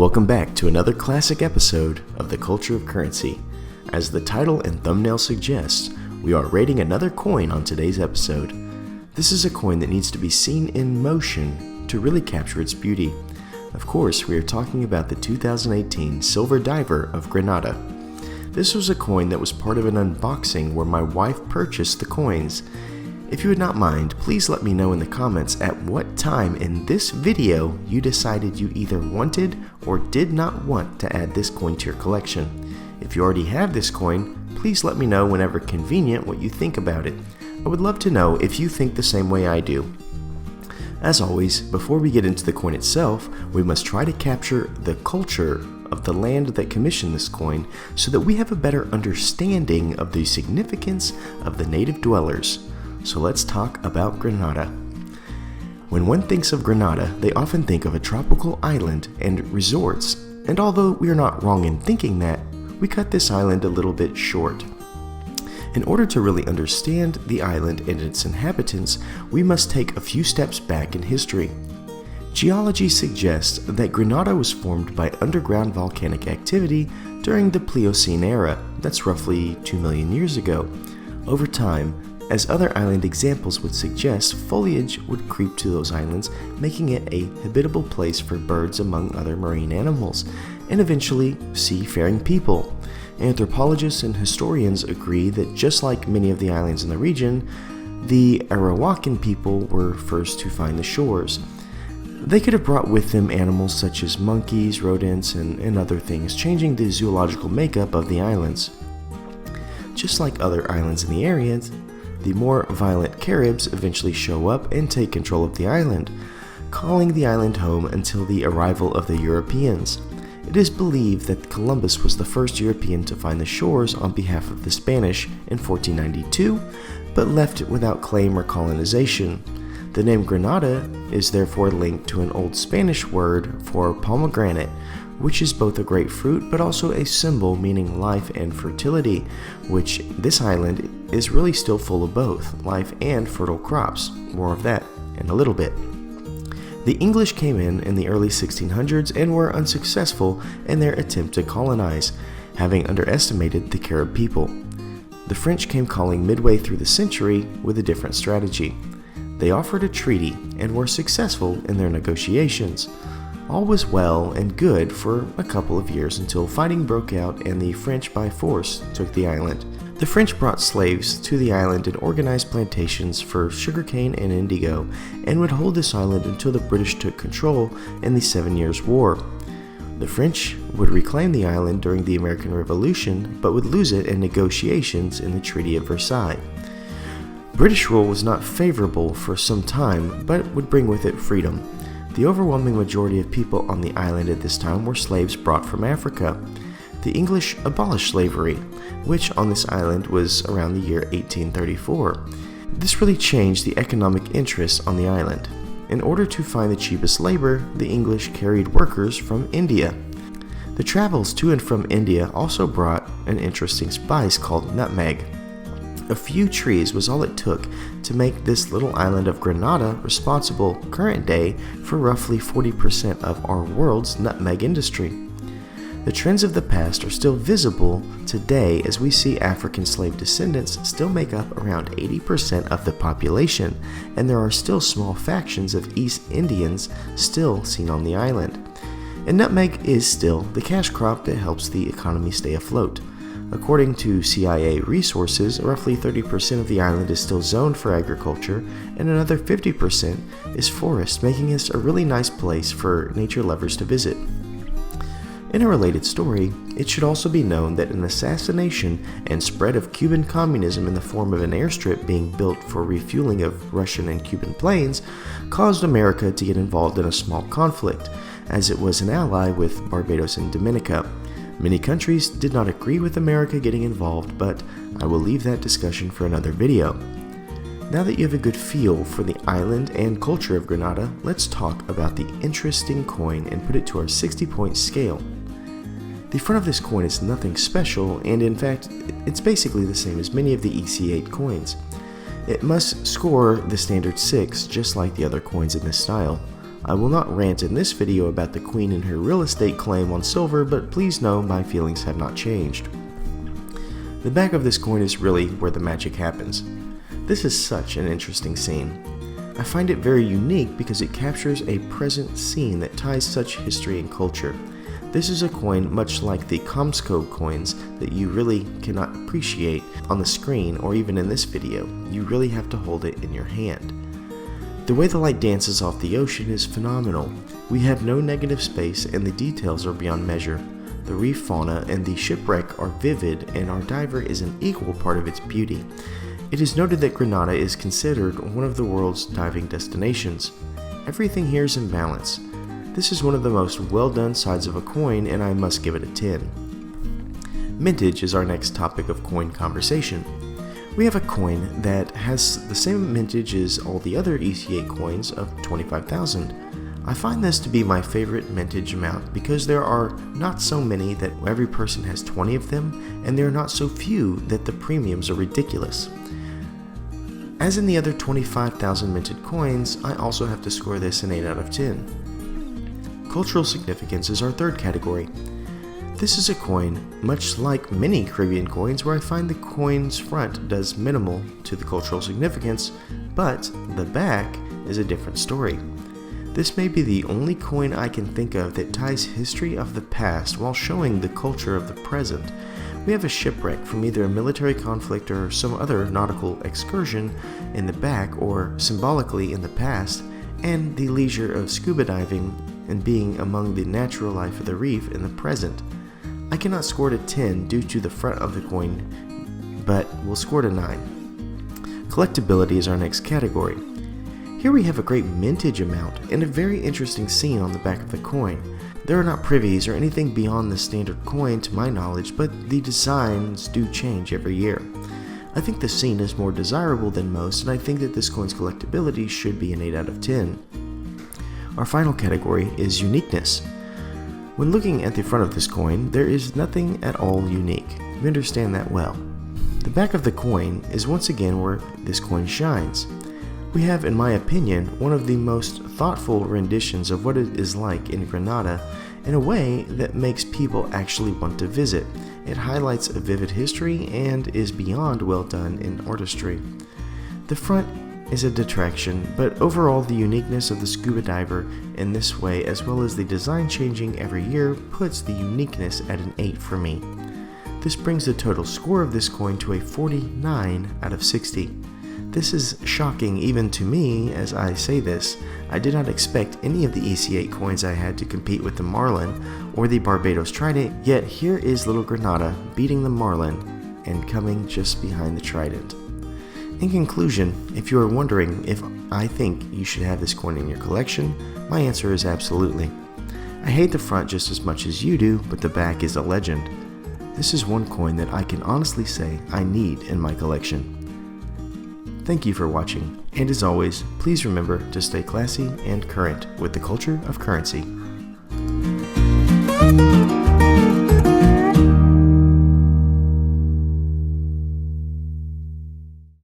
Welcome back to another classic episode of The Culture of Currency. As the title and thumbnail suggests, we are rating another coin on today's episode. This is a coin that needs to be seen in motion to really capture its beauty. Of course, we are talking about the 2018 Silver Diver of Grenada. This was a coin that was part of an unboxing where my wife purchased the coins. If you would not mind, please let me know in the comments at what time in this video you decided you either wanted or did not want to add this coin to your collection. If you already have this coin, please let me know whenever convenient what you think about it. I would love to know if you think the same way I do. As always, before we get into the coin itself, we must try to capture the culture of the land that commissioned this coin so that we have a better understanding of the significance of the native dwellers. So let's talk about Grenada. When one thinks of Grenada, they often think of a tropical island and resorts, and although we are not wrong in thinking that, we cut this island a little bit short. In order to really understand the island and its inhabitants, we must take a few steps back in history. Geology suggests that Grenada was formed by underground volcanic activity during the Pliocene era, that's roughly 2 million years ago. Over time, as other island examples would suggest, foliage would creep to those islands, making it a habitable place for birds among other marine animals, and eventually seafaring people. Anthropologists and historians agree that just like many of the islands in the region, the Arawakan people were first to find the shores. They could have brought with them animals such as monkeys, rodents, and other things, changing the zoological makeup of the islands. Just like other islands in the area, the more violent Caribs eventually show up and take control of the island, calling the island home until the arrival of the Europeans. It is believed that Columbus was the first European to find the shores on behalf of the Spanish in 1492, but left without claim or colonization. The name Grenada is therefore linked to an old Spanish word for pomegranate, which is both a grapefruit but also a symbol meaning life and fertility, which this island is really still full of both life and fertile crops. More of that in a little bit. The English came in the early 1600s and were unsuccessful in their attempt to colonize, having underestimated the Carib people. The French came calling midway through the century with a different strategy. They offered a treaty and were successful in their negotiations. All was well and good for a couple of years until fighting broke out and the French by force took the island. The French brought slaves to the island and organized plantations for sugarcane and indigo, and would hold this island until the British took control in the 7 Years' War. The French would reclaim the island during the American Revolution, but would lose it in negotiations in the Treaty of Versailles. British rule was not favorable for some time, but would bring with it freedom. The overwhelming majority of people on the island at this time were slaves brought from Africa. The English abolished slavery, which on this island was around the year 1834. This really changed the economic interests on the island. In order to find the cheapest labor, the English carried workers from India. The travels to and from India also brought an interesting spice called nutmeg. A few trees was all it took to make this little island of Grenada responsible current day for roughly 40% of our world's nutmeg industry. The trends of the past are still visible today as we see African slave descendants still make up around 80% of the population, and there are still small factions of East Indians still seen on the island. And nutmeg is still the cash crop that helps the economy stay afloat. According to CIA resources, roughly 30% of the island is still zoned for agriculture, and another 50% is forest, making this a really nice place for nature lovers to visit. In a related story, it should also be known that an assassination and spread of Cuban communism in the form of an airstrip being built for refueling of Russian and Cuban planes caused America to get involved in a small conflict, as it was an ally with Barbados and Dominica. Many countries did not agree with America getting involved, but I will leave that discussion for another video. Now that you have a good feel for the island and culture of Grenada, let's talk about the interesting coin and put it to our 60-point scale. The front of this coin is nothing special, and in fact, it's basically the same as many of the EC8 coins. It must score the standard 6, just like the other coins in this style. I will not rant in this video about the Queen and her real estate claim on silver, but please know my feelings have not changed. The back of this coin is really where the magic happens. This is such an interesting scene. I find it very unique because it captures a present scene that ties such history and culture. This is a coin much like the Comscope coins that you really cannot appreciate on the screen or even in this video. You really have to hold it in your hand. The way the light dances off the ocean is phenomenal. We have no negative space and the details are beyond measure. The reef fauna and the shipwreck are vivid, and our diver is an equal part of its beauty. It is noted that Grenada is considered one of the world's diving destinations. Everything here is in balance. This is one of the most well done sides of a coin, and I must give it a 10. Mintage is our next topic of coin conversation. We have a coin that has the same mintage as all the other ECA coins of 25,000. I find this to be my favorite mintage amount because there are not so many that every person has 20 of them, and there are not so few that the premiums are ridiculous. As in the other 25,000 minted coins, I also have to score this an 8 out of 10. Cultural significance is our third category. This is a coin much like many Caribbean coins where I find the coin's front does minimal to the cultural significance, but the back is a different story. This may be the only coin I can think of that ties history of the past while showing the culture of the present. We have a shipwreck from either a military conflict or some other nautical excursion in the back, or symbolically in the past, and the leisure of scuba diving and being among the natural life of the reef in the present. I cannot score it a 10 due to the front of the coin, but we'll score it a 9. Collectability is our next category. Here we have a great mintage amount and a very interesting scene on the back of the coin. There are not privies or anything beyond the standard coin to my knowledge, but the designs do change every year. I think the scene is more desirable than most, and I think that this coin's collectability should be an 8 out of 10. Our final category is uniqueness. When looking at the front of this coin, there is nothing at all unique. We understand that well. The back of the coin is once again where this coin shines. We have, in my opinion, one of the most thoughtful renditions of what it is like in Grenada in a way that makes people actually want to visit. It highlights a vivid history and is beyond well done in artistry. The front is a detraction, but overall the uniqueness of the scuba diver in this way, as well as the design changing every year, puts the uniqueness at an 8 for me. This brings the total score of this coin to a 49 out of 60. This is shocking even to me as I say this. I did not expect any of the EC8 coins I had to compete with the Marlin or the Barbados Trident, yet here is little Grenada beating the Marlin and coming just behind the Trident. In conclusion, if you are wondering if I think you should have this coin in your collection, my answer is absolutely. I hate the front just as much as you do, but the back is a legend. This is one coin that I can honestly say I need in my collection. Thank you for watching, and as always, please remember to stay classy and current with the culture of currency.